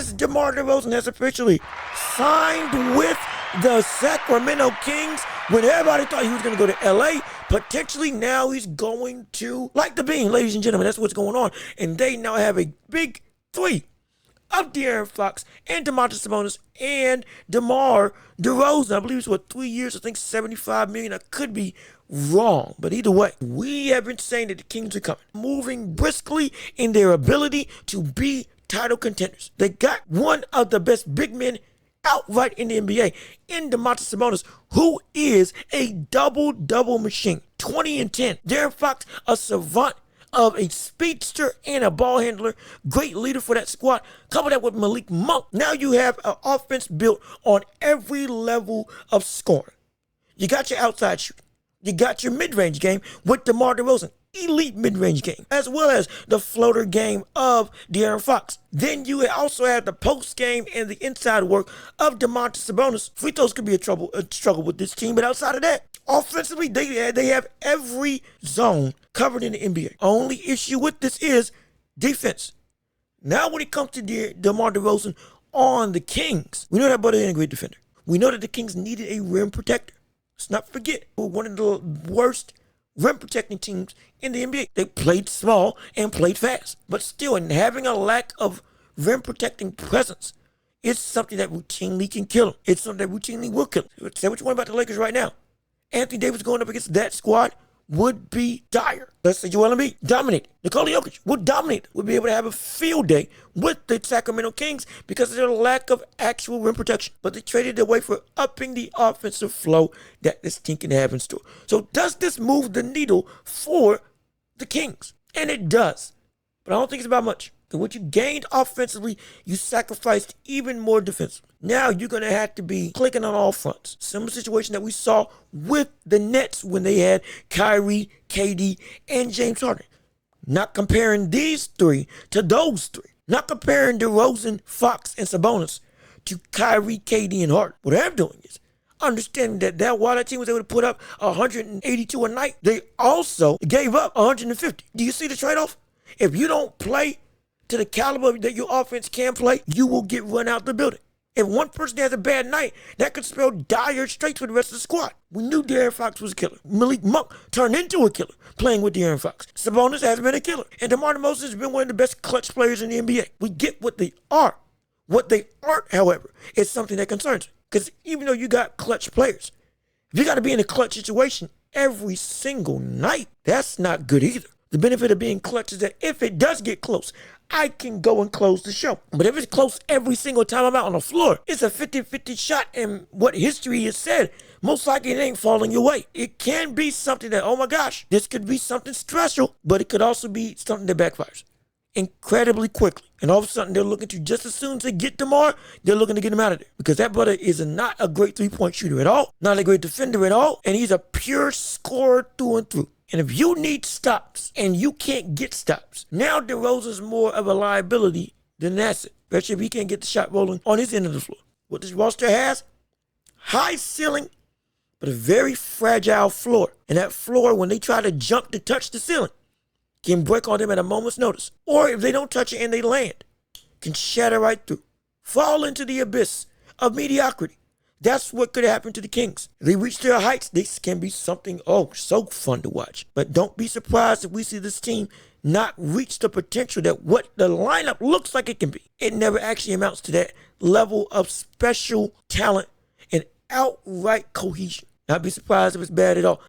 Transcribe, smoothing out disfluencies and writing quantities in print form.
as DeMar DeRozan has officially signed with the Sacramento Kings when everybody thought he was going to go to LA. Potentially now he's going to like the bean, ladies and gentlemen. That's what's going on. And they now have a big three of De'Aaron Fox and Domantas Sabonis and DeMar DeRozan. I believe it's 3 years, I think $75 million. I could be wrong, but either way, we have been saying that the Kings are coming, moving briskly in their ability to be title contenders. They got one of the best big men outright in the NBA in Domantas Sabonis, who is a double-double machine, 20 and 10. De'Aaron Fox, a savant of a speedster and a ball handler, great leader for that squad. Couple that with Malik Monk. Now you have an offense built on every level of scoring. You got your outside shooting. You got your mid-range game with DeMar DeRozan, elite mid-range game, as well as the floater game of De'Aaron Fox. Then you also have the post game and the inside work of Domantas Sabonis. Free throws could be a struggle with this team, but outside of that, offensively, they have every zone covered in the NBA. Only issue with this is defense. Now when it comes to DeMar DeRozan on the Kings, we know that brother ain't a great defender. We know that the Kings needed a rim protector. Let's not forget, we're one of the worst rim protecting teams in the NBA. They played small and played fast. But still, in having a lack of rim protecting presence, it's something that routinely can kill them. It's something that routinely will kill them. Say what you want about the Lakers right now. Anthony Davis going up against that squad would be dire. Let's say Joel Embiid dominate. Nikola Jokic would dominate. Would be able to have a field day with the Sacramento Kings because of their lack of actual rim protection. But they traded away for upping the offensive flow that this team can have in store. So does this move the needle for the Kings? And it does. But I don't think it's about much. Because what you gained offensively, you sacrificed even more defensively. Now you're going to have to be clicking on all fronts. Similar situation that we saw with the Nets when they had Kyrie, KD, and James Harden. Not comparing these three to those three. Not comparing DeRozan, Fox, and Sabonis to Kyrie, KD, and Harden. What I'm doing is understanding that while that team was able to put up 182 a night, they also gave up 150. Do you see the trade-off? If you don't play to the caliber that your offense can play, you will get run out the building. If one person has a bad night, that could spell dire straits for the rest of the squad. We knew De'Aaron Fox was a killer. Malik Monk turned into a killer playing with De'Aaron Fox. Sabonis has been a killer. And DeMar DeRozan has been one of the best clutch players in the NBA. We get what they are. What they aren't, however, is something that concerns me. Because even though you got clutch players, if you got to be in a clutch situation every single night, that's not good either. The benefit of being clutch is that if it does get close, I can go and close the show. But if it's close every single time I'm out on the floor, it's a 50-50 shot. And what history has said, most likely it ain't falling your way. It can be something that, oh my gosh, this could be something special, but it could also be something that backfires incredibly quickly. And all of a sudden, they're looking to, just as soon as they get DeMar, they're looking to get him out of there. Because that brother is not a great three-point shooter at all, not a great defender at all, and he's a pure scorer through and through. And if you need stops and you can't get stops, now DeRozan's more of a liability than an asset, especially if he can't get the shot rolling on his end of the floor. What this roster has, high ceiling, but a very fragile floor. And that floor, when they try to jump to touch the ceiling, can break on them at a moment's notice. Or if they don't touch it and they land, can shatter right through, fall into the abyss of mediocrity. That's what could happen to the Kings. If they reach their heights, this can be something, so fun to watch. But don't be surprised if we see this team not reach the potential that what the lineup looks like it can be. It never actually amounts to that level of special talent and outright cohesion. Not be surprised if it's bad at all.